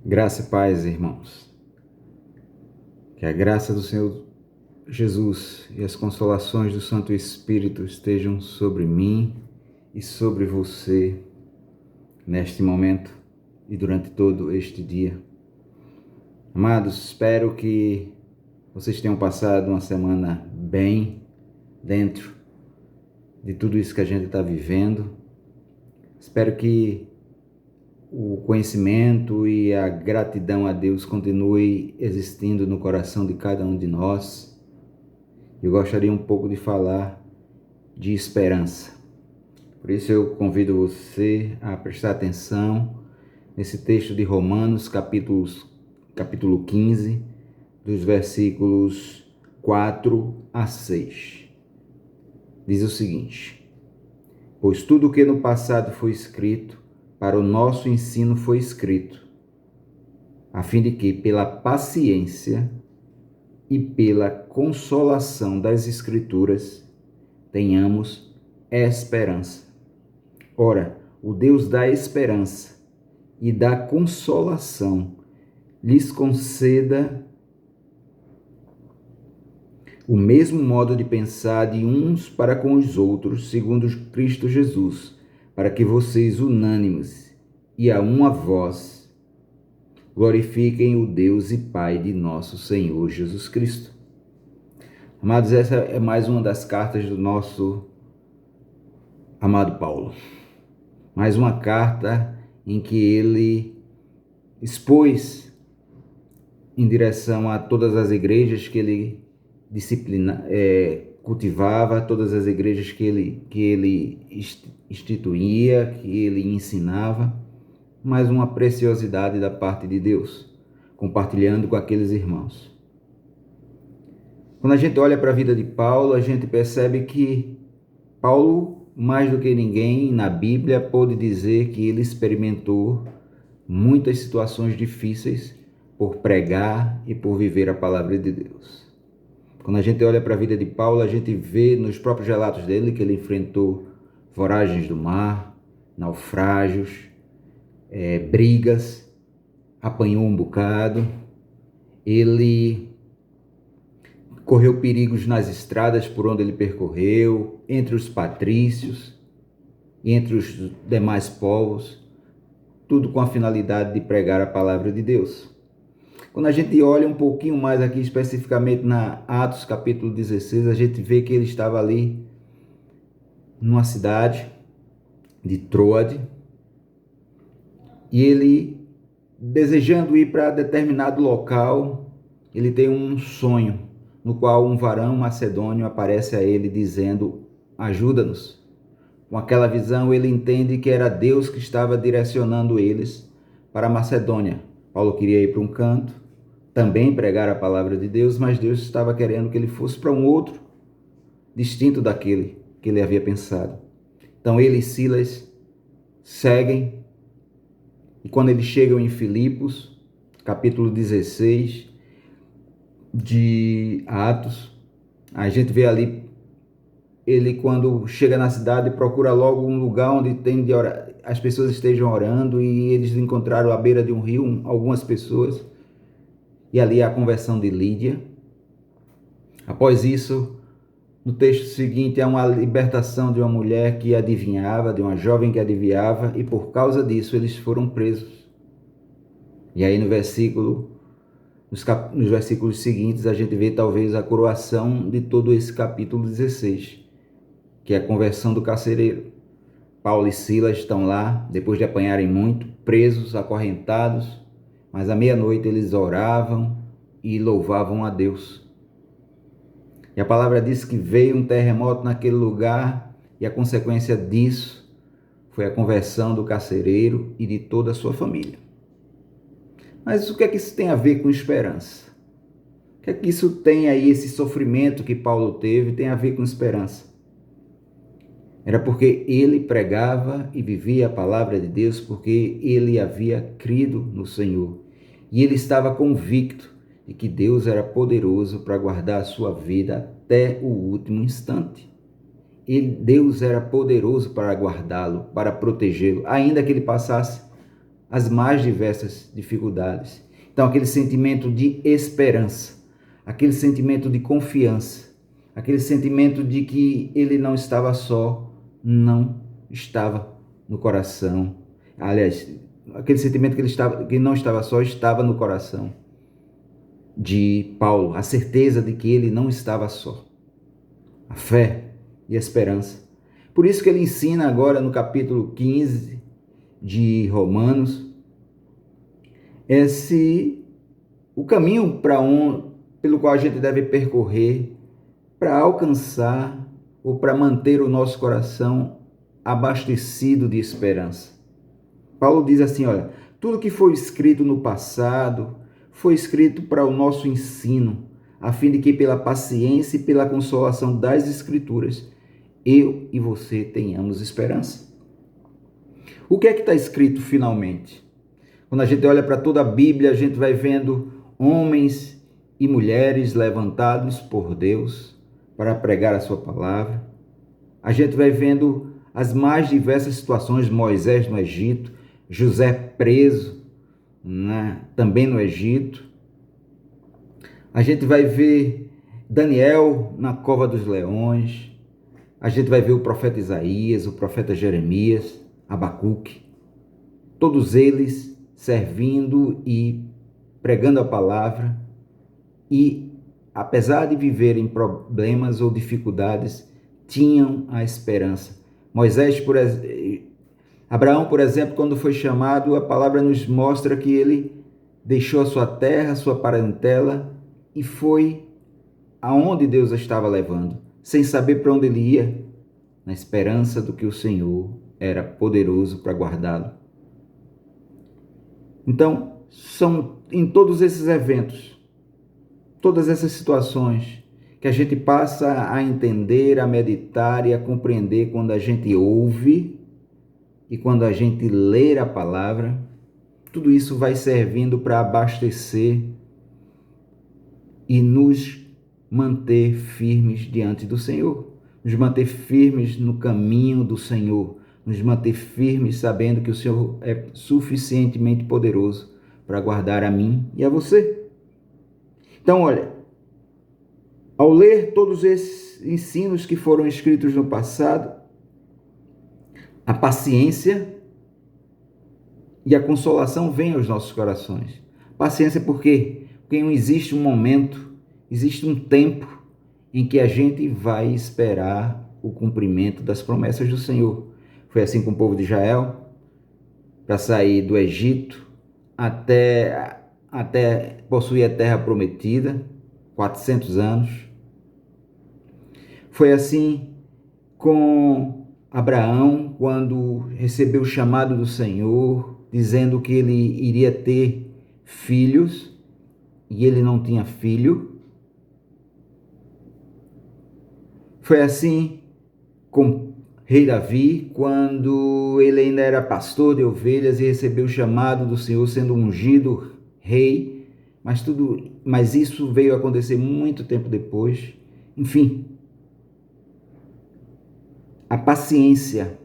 Graça e paz, irmãos. Que a graça do Senhor Jesus e as consolações do Santo Espírito estejam sobre mim e sobre você neste momento e durante todo este dia. Amados, espero que vocês tenham passado uma semana bem dentro de tudo isso que a gente está vivendo. Espero que o conhecimento e a gratidão a Deus continue existindo no coração de cada um de nós. Eu gostaria um pouco de falar de esperança. Por isso eu convido você a prestar atenção nesse texto de Romanos, capítulo 15, dos versículos 4 a 6. Diz o seguinte: pois tudo o que no passado foi escrito, para o nosso ensino foi escrito, a fim de que, pela paciência e pela consolação das Escrituras, tenhamos esperança. Ora, o Deus da esperança e da consolação lhes conceda o mesmo modo de pensar de uns para com os outros, segundo Cristo Jesus, para que vocês, unânimes e a uma voz, glorifiquem o Deus e Pai de nosso Senhor Jesus Cristo. Amados, essa é mais uma das cartas do nosso amado Paulo. Mais uma carta em que ele expôs em direção a todas as igrejas que ele cultivava, todas as igrejas que ele instituía, que ele ensinava, mais uma preciosidade da parte de Deus, compartilhando com aqueles irmãos. Quando a gente olha para a vida de Paulo, a gente percebe que Paulo, mais do que ninguém na Bíblia, pôde dizer que ele experimentou muitas situações difíceis por pregar e por viver a palavra de Deus. Quando a gente olha para a vida de Paulo, a gente vê nos próprios relatos dele que ele enfrentou voragens do mar, naufrágios, brigas, apanhou um bocado, ele correu perigos nas estradas por onde ele percorreu, entre os patrícios e entre os demais povos, tudo com a finalidade de pregar a palavra de Deus. Quando a gente olha um pouquinho mais aqui, especificamente na Atos capítulo 16, a gente vê que ele estava ali numa cidade de Troade, e ele, desejando ir para determinado local, ele tem um sonho, no qual um varão macedônio aparece a ele dizendo: ajuda-nos. Com aquela visão, ele entende que era Deus que estava direcionando eles para a Macedônia. Paulo queria ir para um canto, também pregar a palavra de Deus, mas Deus estava querendo que ele fosse para um outro, distinto daquele que ele havia pensado. Então ele e Silas seguem, e quando eles chegam em Filipos, capítulo 16 de Atos, a gente vê ali, ele quando chega na cidade procura logo um lugar onde as pessoas estejam orando, e eles encontraram à beira de um rio algumas pessoas, e ali a conversão de Lídia. Após isso, no texto seguinte, há uma libertação de uma mulher que adivinhava, de uma jovem que adivinhava, e por causa disso eles foram presos. E aí nos versículos seguintes a gente vê talvez a coroação de todo esse capítulo 16, que é a conversão do carcereiro. Paulo e Silas estão lá, depois de apanharem muito, presos, acorrentados, mas à meia-noite eles oravam e louvavam a Deus. E a palavra diz que veio um terremoto naquele lugar, e a consequência disso foi a conversão do carcereiro e de toda a sua família. Mas o que é que isso tem a ver com esperança? O que é que isso tem aí, esse sofrimento que Paulo teve, tem a ver com esperança? Era porque ele pregava e vivia a palavra de Deus, porque ele havia crido no Senhor. E ele estava convicto de que Deus era poderoso para guardar a sua vida até o último instante. Deus era poderoso para guardá-lo, para protegê-lo, ainda que ele passasse as mais diversas dificuldades. Então, aquele sentimento de esperança, aquele sentimento de confiança, aquele sentimento de que ele não estava só, não estava no coração. Aliás, aquele sentimento que não estava só, estava no coração de Paulo, a certeza de que ele não estava só. A fé e a esperança. Por isso que ele ensina agora no capítulo 15 de Romanos o caminho pelo qual a gente deve percorrer para alcançar ou para manter o nosso coração abastecido de esperança. Paulo diz assim, olha, tudo que foi escrito no passado foi escrito para o nosso ensino, a fim de que pela paciência e pela consolação das Escrituras, eu e você tenhamos esperança. O que é que está escrito finalmente? Quando a gente olha para toda a Bíblia, a gente vai vendo homens e mulheres levantados por Deus para pregar a sua palavra. A gente vai vendo as mais diversas situações, Moisés no Egito, José preso, né, também no Egito. A gente vai ver Daniel na cova dos leões. A gente vai ver o profeta Isaías, o profeta Jeremias, Abacuque. Todos eles servindo e pregando a palavra e, apesar de viverem problemas ou dificuldades, tinham a esperança. Abraão, por exemplo, quando foi chamado, a palavra nos mostra que ele deixou a sua terra, a sua parentela e foi aonde Deus estava levando, sem saber para onde ele ia, na esperança do que o Senhor era poderoso para guardá-lo. Então, são em todos esses eventos, todas essas situações, que a gente passa a entender, a meditar e a compreender quando a gente ouve e quando a gente lê a palavra. Tudo isso vai servindo para abastecer e nos manter firmes diante do Senhor, nos manter firmes no caminho do Senhor, nos manter firmes sabendo que o Senhor é suficientemente poderoso para guardar a mim e a você. Então, olha, ao ler todos esses ensinos que foram escritos no passado, a paciência e a consolação vêm aos nossos corações. Paciência por quê? Porque não existe um momento, existe um tempo em que a gente vai esperar o cumprimento das promessas do Senhor. Foi assim com o povo de Israel, para sair do Egito até possuir a terra prometida, 400 anos. Foi assim com Abraão, quando recebeu o chamado do Senhor, dizendo que ele iria ter filhos, e ele não tinha filho. Foi assim com rei Davi, quando ele ainda era pastor de ovelhas e recebeu o chamado do Senhor, sendo ungido rei, mas isso veio a acontecer muito tempo depois. Enfim, a paciência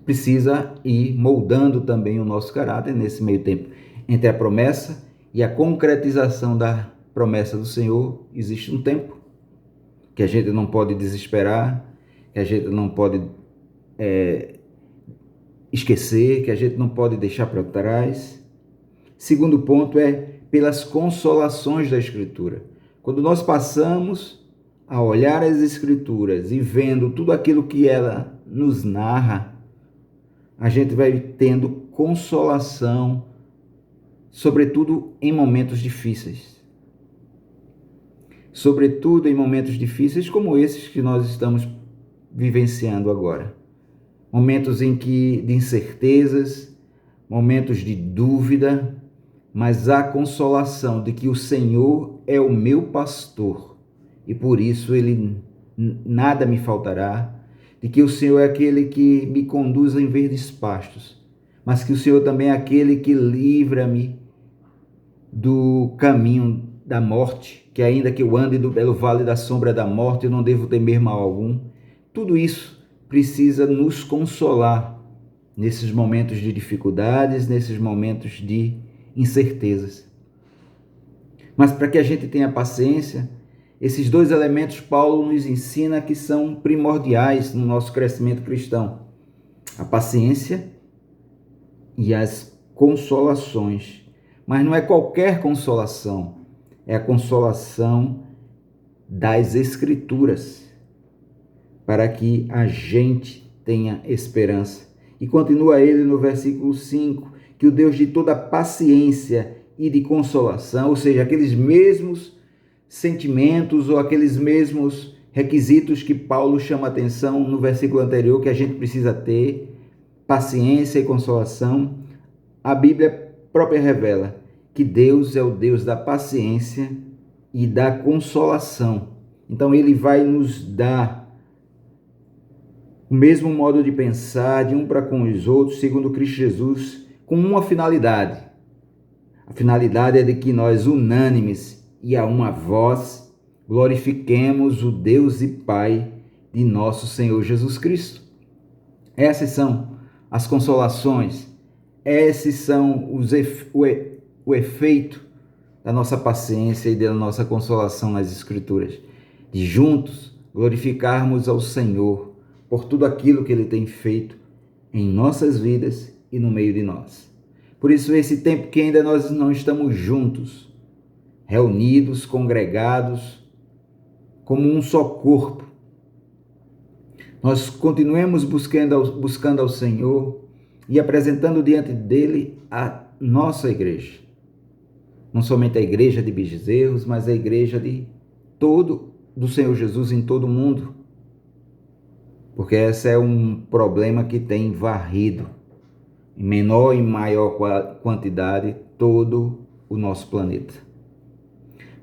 precisa ir moldando também o nosso caráter nesse meio tempo. Entre a promessa e a concretização da promessa do Senhor, existe um tempo que a gente não pode desesperar, que a gente não pode esquecer, que a gente não pode deixar para trás. Segundo ponto é pelas consolações da Escritura. Quando nós passamos a olhar as Escrituras e vendo tudo aquilo que ela nos narra, a gente vai tendo consolação, sobretudo em momentos difíceis. Sobretudo em momentos difíceis como esses que nós estamos vivenciando agora. Momentos de incertezas, momentos de dúvida, mas a consolação de que o Senhor é o meu pastor e por isso nada me faltará, de que o Senhor é aquele que me conduz em verdes pastos, mas que o Senhor também é aquele que livra-me do caminho da morte, que ainda que eu ande pelo vale da sombra da morte, eu não devo temer mal algum. Tudo isso precisa nos consolar nesses momentos de dificuldades, nesses momentos de incertezas. Mas para que a gente tenha paciência, esses dois elementos Paulo nos ensina que são primordiais no nosso crescimento cristão: a paciência e as consolações. Mas não é qualquer consolação, é a consolação das Escrituras, para que a gente tenha esperança. E continua ele no versículo 5, que o Deus de toda paciência e de consolação, ou seja, aqueles mesmos sentimentos ou aqueles mesmos requisitos que Paulo chama atenção no versículo anterior, que a gente precisa ter, paciência e consolação, a Bíblia própria revela que Deus é o Deus da paciência e da consolação. Então ele vai nos dar o mesmo modo de pensar de um para com os outros, segundo Cristo Jesus, com uma finalidade. A finalidade é de que nós, unânimes e a uma voz, glorifiquemos o Deus e Pai de nosso Senhor Jesus Cristo. Essas são as consolações, esses são o efeito da nossa paciência e da nossa consolação nas Escrituras, de juntos glorificarmos ao Senhor por tudo aquilo que Ele tem feito em nossas vidas e no meio de nós. Por isso, esse tempo que ainda nós não estamos juntos, reunidos, congregados, como um só corpo, nós continuemos buscando ao Senhor e apresentando diante dele a nossa igreja. Não somente a igreja de Bezerros, mas a igreja do Senhor Jesus em todo o mundo. Porque esse é um problema que tem varrido, em menor e maior quantidade, todo o nosso planeta.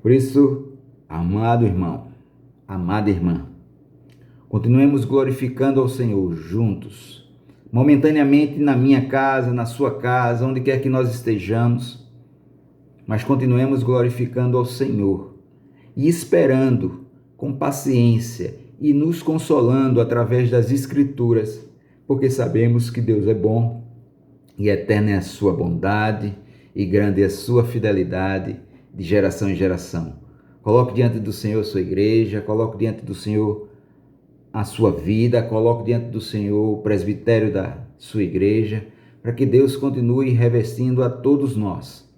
Por isso, amado irmão, amada irmã, continuemos glorificando ao Senhor juntos, momentaneamente na minha casa, na sua casa, onde quer que nós estejamos, mas continuemos glorificando ao Senhor e esperando com paciência e nos consolando através das Escrituras, porque sabemos que Deus é bom e eterna é a sua bondade e grande é a sua fidelidade de geração em geração. Coloque diante do Senhor a sua igreja, coloque diante do Senhor a sua vida, coloque diante do Senhor o presbitério da sua igreja, para que Deus continue revestindo a todos nós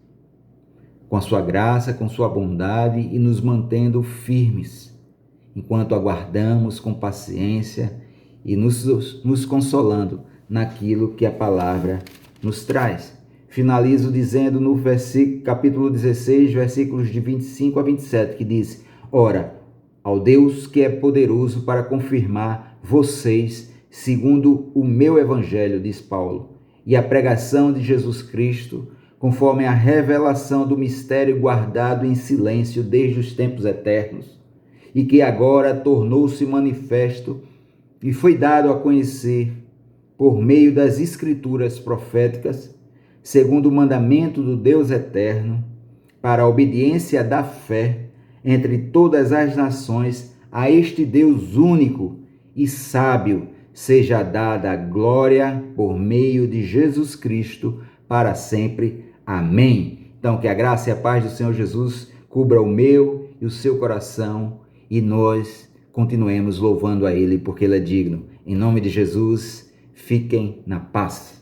com a sua graça, com sua bondade e nos mantendo firmes, enquanto aguardamos com paciência e nos consolando naquilo que a palavra nos traz. Finalizo dizendo no capítulo 16, versículos de 25 a 27, que diz: Ora, ao Deus que é poderoso para confirmar vocês segundo o meu evangelho, diz Paulo, e a pregação de Jesus Cristo, conforme a revelação do mistério guardado em silêncio desde os tempos eternos, e que agora tornou-se manifesto e foi dado a conhecer por meio das Escrituras proféticas, segundo o mandamento do Deus eterno, para a obediência da fé entre todas as nações, a este Deus único e sábio seja dada a glória por meio de Jesus Cristo para sempre. Amém. Então, que a graça e a paz do Senhor Jesus cubra o meu e o seu coração e nós continuemos louvando a Ele porque Ele é digno. Em nome de Jesus, fiquem na paz.